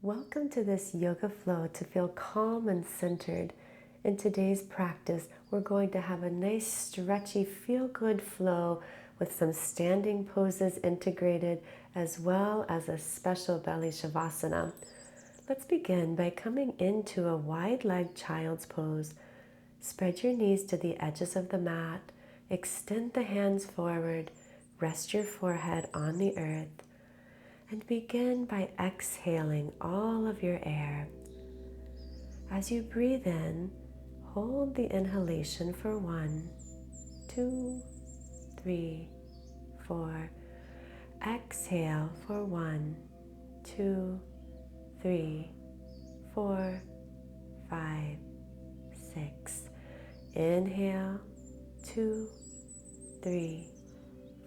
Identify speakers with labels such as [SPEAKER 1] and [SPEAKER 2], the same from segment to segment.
[SPEAKER 1] Welcome to this yoga flow to feel calm and centered. In today's practice, we're going to have a nice stretchy feel-good flow with some standing poses integrated as well as a special belly shavasana. Let's begin by coming into a wide-legged child's pose. Spread your knees to the edges of the mat, extend the hands forward, rest your forehead on the earth, and begin by exhaling all of your air. As you breathe in, hold the inhalation for 1, 2, 3, 4. Exhale for 1, 2, 3, 4, 5, 6. Inhale, 2, 3,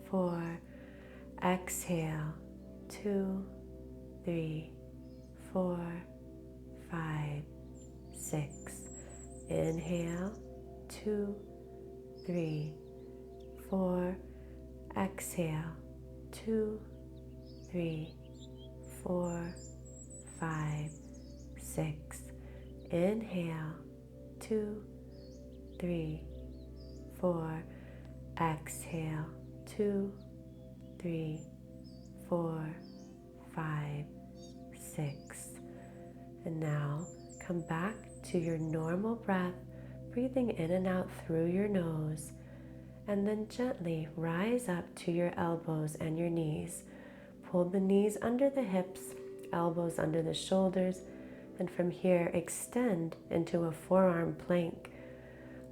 [SPEAKER 1] 4. Exhale, 2, 3, 4, 5, 6. Inhale, 2, 3, 4. Exhale, 2, 3, 4, 5, 6. Inhale, 2, 3, 4. Exhale, 2, 3, 4, 5, 6. And now come back to your normal breath, breathing in and out through your nose, and then gently rise up to your elbows and your knees. Pull the knees under the hips, elbows under the shoulders, and from here extend into a forearm plank.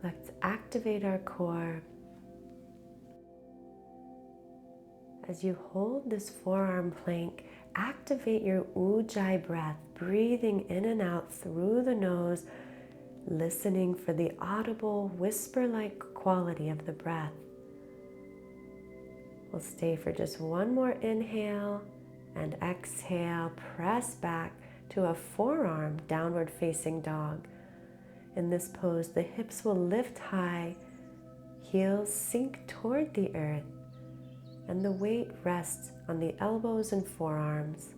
[SPEAKER 1] Let's activate our core. As you hold this forearm plank, activate your ujjayi breath, breathing in and out through the nose, listening for the audible whisper-like quality of the breath. We'll stay for just one more inhale and exhale. Press back to a forearm downward facing dog. In this pose, the hips will lift high, heels sink toward the earth, and the weight rests on the elbows and forearms.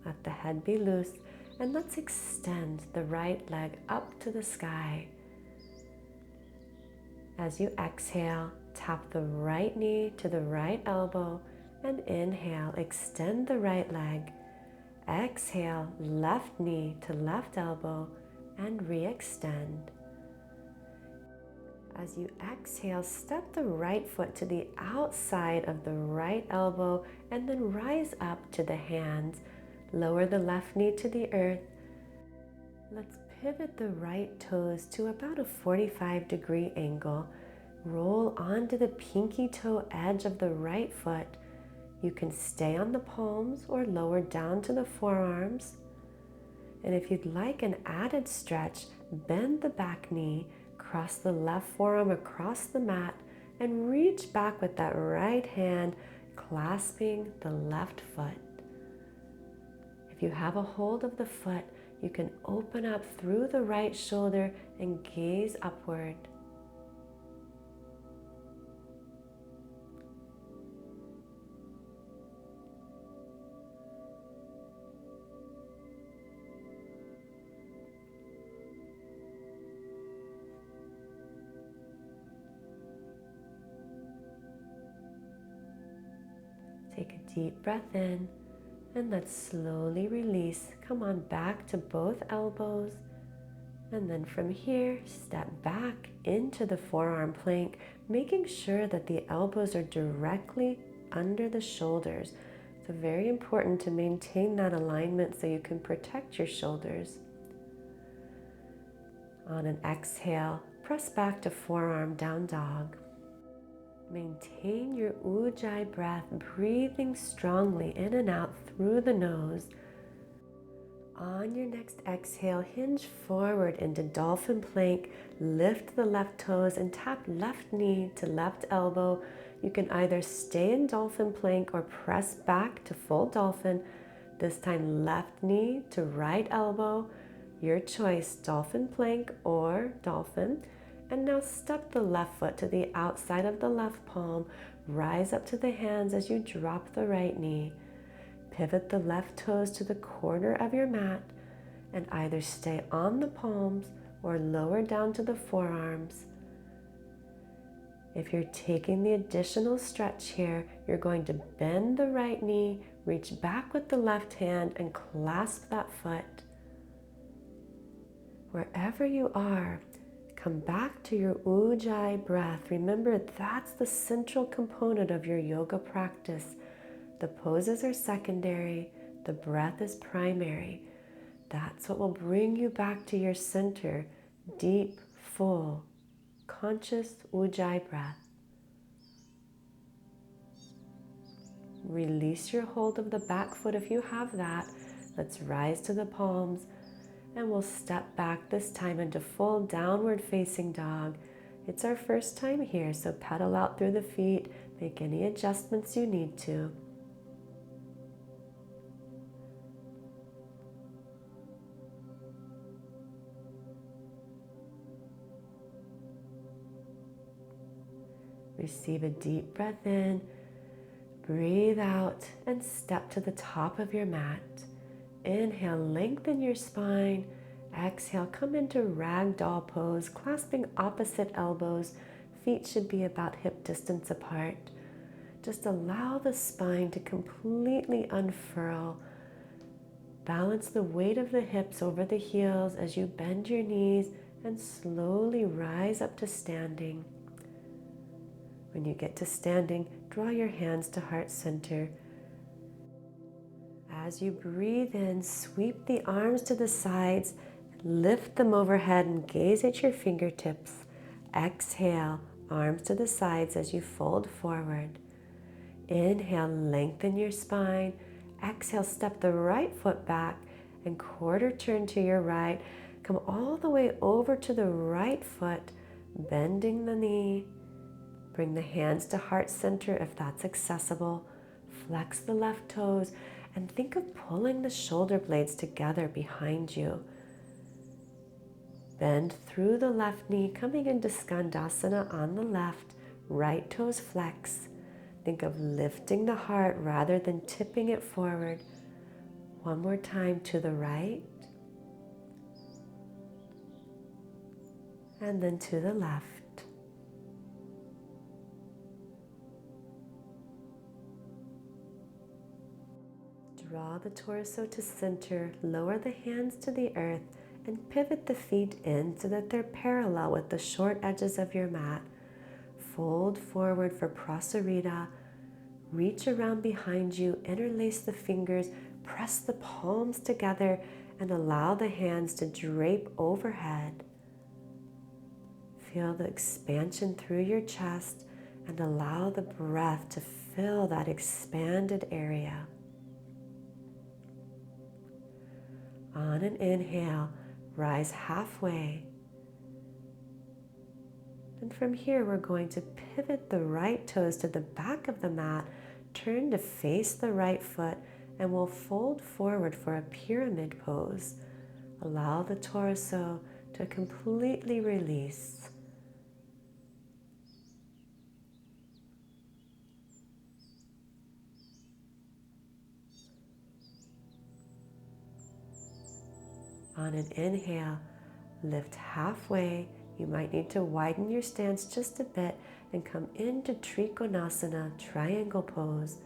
[SPEAKER 1] Let the head be loose, and let's extend the right leg up to the sky. As you exhale, tap the right knee to the right elbow, and inhale, extend the right leg. Exhale, left knee to left elbow, and re-extend. As you exhale, step the right foot to the outside of the right elbow and then rise up to the hands. Lower the left knee to the earth. Let's pivot the right toes to about a 45-degree angle. Roll onto the pinky toe edge of the right foot. You can stay on the palms or lower down to the forearms. And if you'd like an added stretch, bend the back knee, cross the left forearm across the mat, and reach back with that right hand, clasping the left foot. If you have a hold of the foot, you can open up through the right shoulder and gaze upward. Take a deep breath in, and let's slowly release. Come on back to both elbows, and then from here, step back into the forearm plank, making sure that the elbows are directly under the shoulders. So very important to maintain that alignment so you can protect your shoulders. On an exhale, press back to forearm down dog. Maintain your ujjayi breath, breathing strongly in and out through the nose. On your next exhale, hinge forward into dolphin plank. Lift the left toes and tap left knee to left elbow. You can either stay in dolphin plank or press back to full dolphin. This time left knee to right elbow. Your choice, dolphin plank or dolphin. And now step the left foot to the outside of the left palm. Rise up to the hands as you drop the right knee. pivot the left toes to the corner of your mat and either stay on the palms or lower down to the forearms. If you're taking the additional stretch here, you're going to bend the right knee, reach back with the left hand, and clasp that foot. Wherever you are, come back to your ujjayi breath. Remember, that's the central component of your yoga practice. The poses are secondary, the breath is primary. That's what will bring you back to your center, deep, full, conscious ujjayi breath. Release your hold of the back foot if you have that. Let's rise to the palms, and we'll step back this time into full downward facing dog. It's our first time here, so pedal out through the feet, make any adjustments you need to. Receive a deep breath in, breathe out, and step to the top of your mat. Inhale, lengthen your spine. Exhale, come into ragdoll pose, clasping opposite elbows. Feet should be about hip distance apart. Just allow the spine to completely unfurl. Balance the weight of the hips over the heels as you bend your knees and slowly rise up to standing. When you get to standing, draw your hands to heart center. As you breathe in, sweep the arms to the sides, lift them overhead and gaze at your fingertips. Exhale, arms to the sides as you fold forward. Inhale, lengthen your spine. Exhale, step the right foot back and quarter turn to your right. Come all the way over to the right foot, bending the knee. Bring the hands to heart center if that's accessible. Flex the left toes and think of pulling the shoulder blades together behind you. Bend through the left knee, coming into Skandasana on the left. Right toes flex. Think of lifting the heart rather than tipping it forward. One more time to the right. And then to the left. Draw the torso to center, lower the hands to the earth, and pivot the feet in so that they're parallel with the short edges of your mat. Fold forward for Prasarita. Reach around behind you, interlace the fingers, press the palms together, and allow the hands to drape overhead. Feel the expansion through your chest and allow the breath to fill that expanded area. On an inhale, rise halfway. And from here, we're going to pivot the right toes to the back of the mat, turn to face the right foot, and we'll fold forward for a pyramid pose. Allow the torso to completely release. On an inhale, lift halfway. You might need to widen your stance just a bit and come into Trikonasana, triangle pose.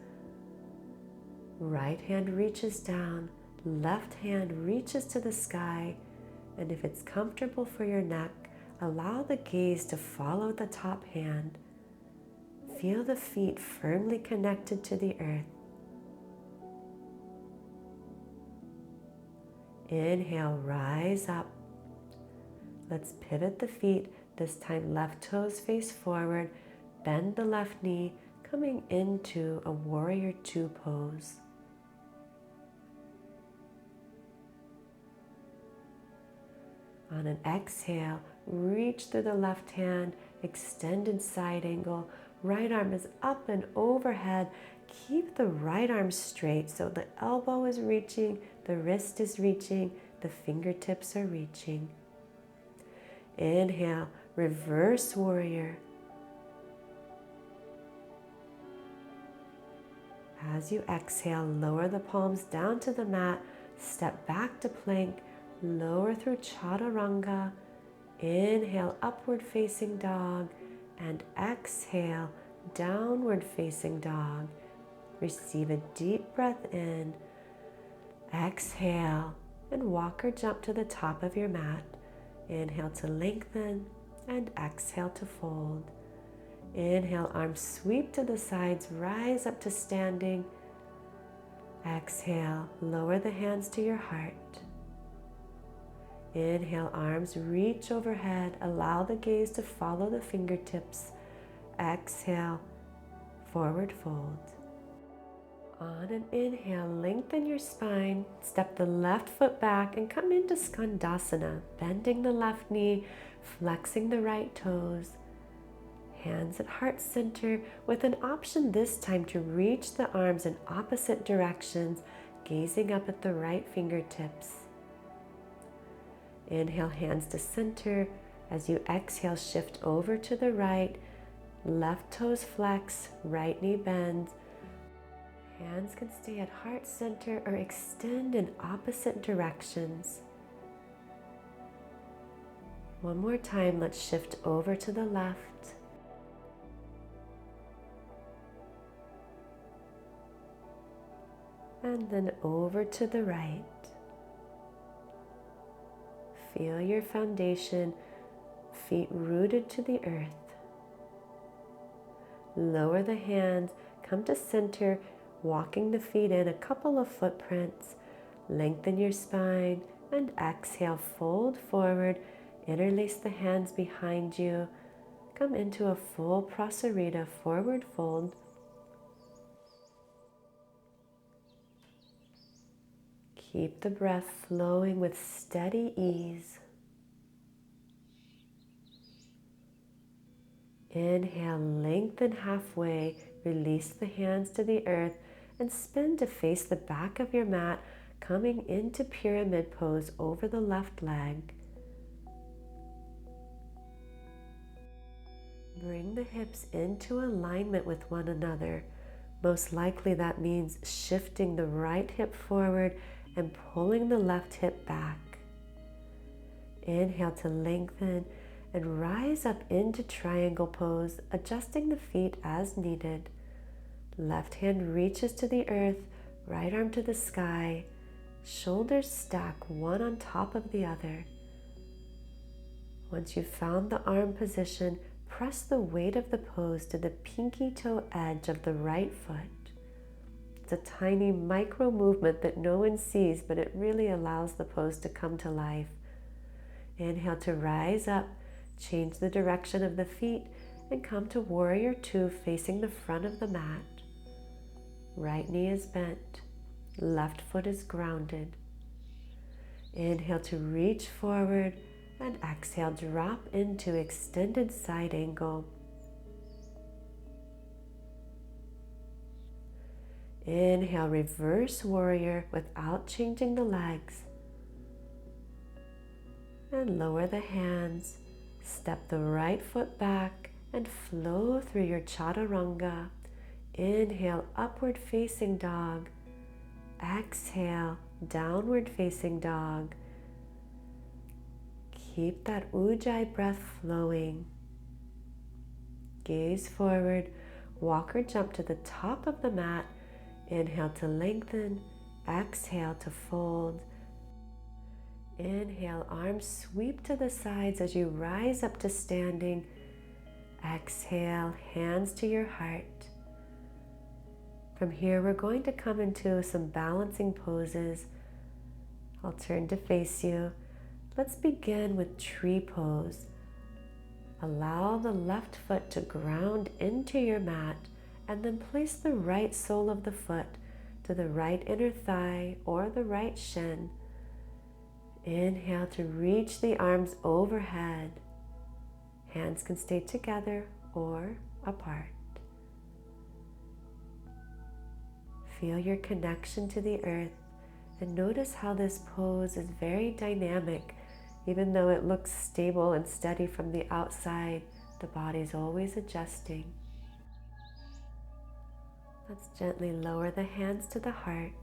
[SPEAKER 1] Right hand reaches down, left hand reaches to the sky, and if it's comfortable for your neck, allow the gaze to follow the top hand. Feel the feet firmly connected to the earth. Inhale, rise up. Let's pivot the feet. This time left toes face forward. Bend the left knee, coming into a warrior two pose. On an exhale, reach through the left hand, extended side angle. Right arm is up and overhead. Keep the right arm straight so the elbow is reaching, the wrist is reaching, the fingertips are reaching. Inhale, reverse warrior. As you exhale, lower the palms down to the mat, step back to plank, lower through chaturanga, inhale, upward facing dog, and exhale, downward facing dog. Receive a deep breath in, exhale, and walk or jump to the top of your mat. Inhale to lengthen, and exhale to fold. Inhale, arms sweep to the sides, rise up to standing. Exhale, lower the hands to your heart. Inhale, arms reach overhead, allow the gaze to follow the fingertips. Exhale, forward fold. On an inhale, lengthen your spine, step the left foot back and come into Skandasana, bending the left knee, flexing the right toes. Hands at heart center with an option this time to reach the arms in opposite directions, gazing up at the right fingertips. Inhale, hands to center. As you exhale, shift over to the right. Left toes flex, right knee bends. Hands can stay at heart center or extend in opposite directions. One more time, let's shift over to the left. And then over to the right. Feel your foundation, feet rooted to the earth. Lower the hands, come to center, walking the feet in a couple of footprints. Lengthen your spine and exhale, fold forward, interlace the hands behind you. Come into a full prasarita, forward fold. Keep the breath flowing with steady ease. Inhale, lengthen halfway, release the hands to the earth and spin to face the back of your mat, coming into pyramid pose over the left leg. Bring the hips into alignment with one another. Most likely that means shifting the right hip forward and pulling the left hip back. Inhale to lengthen and rise up into triangle pose, adjusting the feet as needed. Left hand reaches to the earth, right arm to the sky. Shoulders stack one on top of the other. Once you've found the arm position, press the weight of the pose to the pinky toe edge of the right foot. It's a tiny micro movement that no one sees, but it really allows the pose to come to life. Inhale to rise up, change the direction of the feet, and come to warrior two facing the front of the mat. Right knee is bent, left foot is grounded. Inhale to reach forward and exhale, drop into extended side angle. Inhale, reverse warrior without changing the legs. And lower the hands, step the right foot back and flow through your chaturanga. Inhale, upward facing dog. Exhale, downward facing dog. Keep that ujjayi breath flowing. Gaze forward, walk or jump to the top of the mat. Inhale to lengthen, exhale to fold. Inhale, arms sweep to the sides as you rise up to standing. Exhale, hands to your heart. From here, we're going to come into some balancing poses. I'll turn to face you. Let's begin with tree pose. Allow the left foot to ground into your mat and then place the right sole of the foot to the right inner thigh or the right shin. Inhale to reach the arms overhead. Hands can stay together or apart. Feel your connection to the earth and notice how this pose is very dynamic. Even though it looks stable and steady from the outside, the body's always adjusting. Let's gently lower the hands to the heart.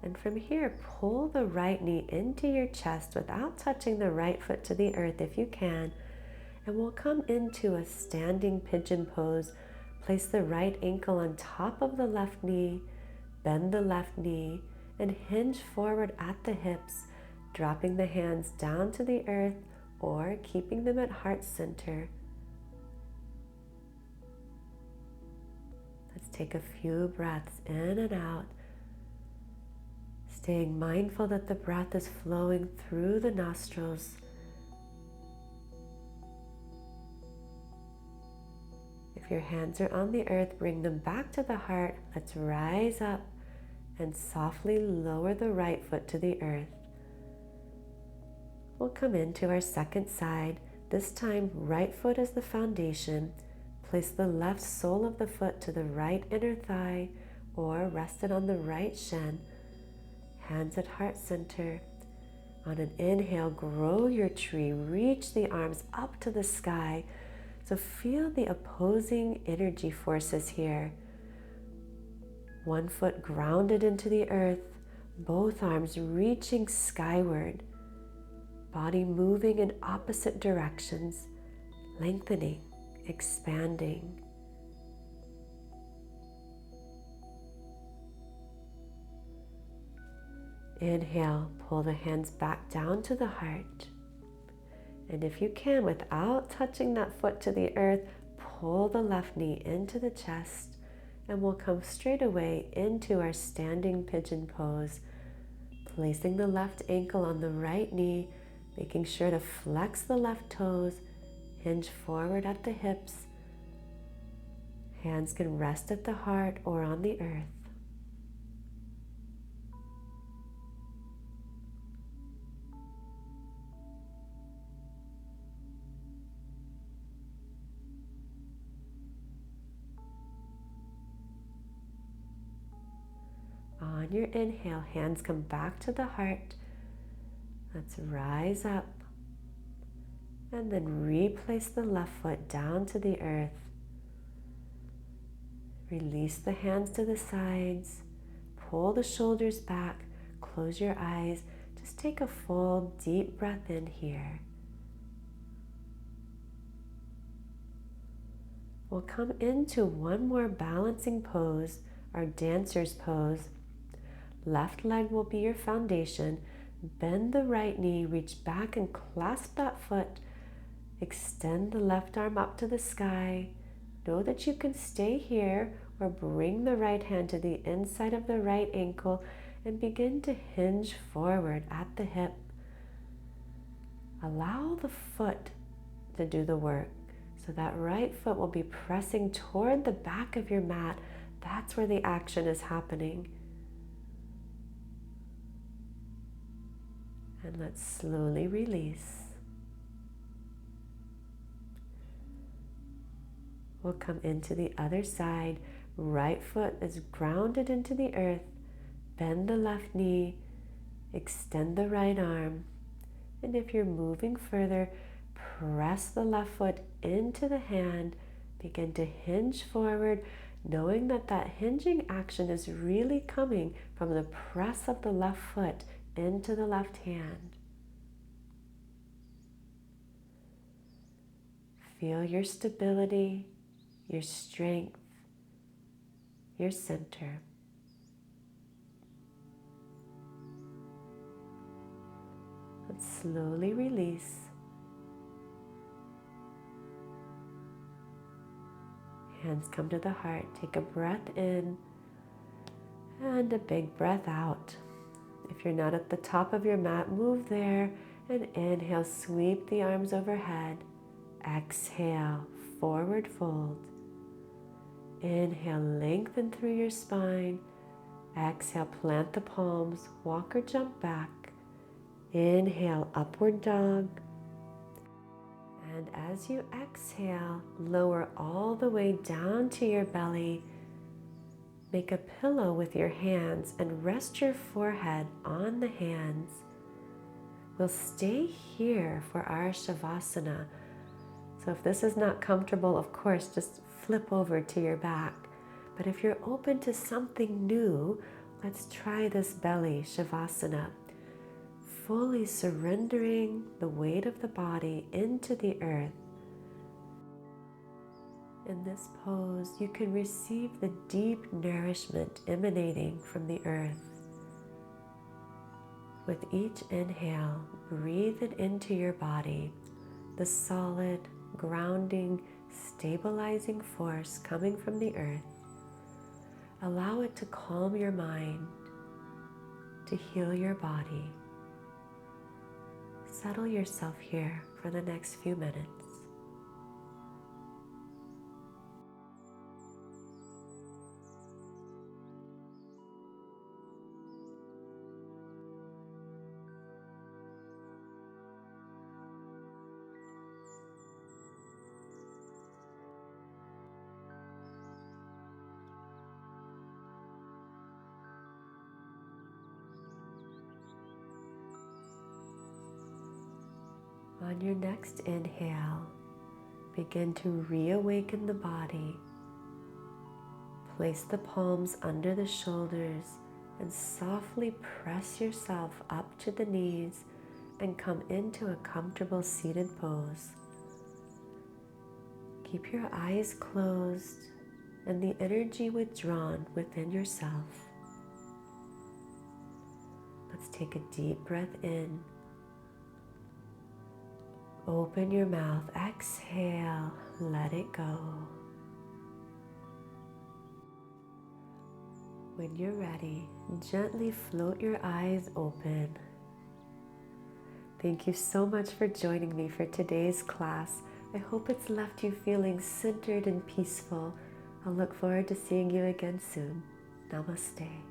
[SPEAKER 1] And from here, pull the right knee into your chest without touching the right foot to the earth if you can. And we'll come into a standing pigeon pose. Place the right ankle on top of the left knee, bend the left knee, and hinge forward at the hips, dropping the hands down to the earth or keeping them at heart center. Let's take a few breaths in and out, staying mindful that the breath is flowing through the nostrils. If your hands are on the earth, bring them back to the heart. Let's rise up and softly lower the right foot to the earth. We'll come into our second side. This time, right foot is the foundation. Place the left sole of the foot to the right inner thigh or rest it on the right shin. Hands at heart center. On an inhale, grow your tree. Reach the arms up to the sky. So feel the opposing energy forces here. One foot grounded into the earth, both arms reaching skyward. Body moving in opposite directions, lengthening, expanding. Inhale, pull the hands back down to the heart. And if you can, without touching that foot to the earth, pull the left knee into the chest, and we'll come straight away into our standing pigeon pose, placing the left ankle on the right knee, making sure to flex the left toes, hinge forward at the hips. Hands can rest at the heart or on the earth. On your inhale, hands come back to the heart. Let's rise up and then replace the left foot down to the earth. Release the hands to the sides. Pull the shoulders back. Close your eyes. Just take a full deep breath in here. We'll come into one more balancing pose, our dancer's pose. Left leg will be your foundation. Bend the right knee, reach back and clasp that foot. Extend the left arm up to the sky. Know that you can stay here or bring the right hand to the inside of the right ankle and begin to hinge forward at the hip. Allow the foot to do the work. So that right foot will be pressing toward the back of your mat. That's where the action is happening. And let's slowly release. We'll come into the other side. Right foot is grounded into the earth. Bend the left knee. Extend the right arm. And if you're moving further, press the left foot into the hand. Begin to hinge forward, knowing that that hinging action is really coming from the press of the left foot into the left hand. Feel your stability, your strength, your center. Let's slowly release. Hands come to the heart. Take a breath in and a big breath out. If you're not at the top of your mat, move there and inhale, sweep the arms overhead. Exhale, forward fold. Inhale, lengthen through your spine. Exhale, plant the palms, walk or jump back. Inhale, upward dog. And as you exhale, lower all the way down to your belly. Make a pillow with your hands and rest your forehead on the hands. We'll stay here for our shavasana. So if this is not comfortable, of course, just flip over to your back. But if you're open to something new, let's try this belly shavasana. Fully surrendering the weight of the body into the earth. In this pose, you can receive the deep nourishment emanating from the earth. With each inhale, breathe it into your body, the solid, grounding, stabilizing force coming from the earth. Allow it to calm your mind, to heal your body. Settle yourself here for the next few minutes. On your next inhale, begin to reawaken the body. Place the palms under the shoulders and softly press yourself up to the knees and come into a comfortable seated pose. Keep your eyes closed and the energy withdrawn within yourself. Let's take a deep breath in. Open your mouth, exhale, let it go. When you're ready, gently float your eyes open. Thank you so much for joining me for today's class. I hope it's left you feeling centered and peaceful. I'll look forward to seeing you again soon. Namaste.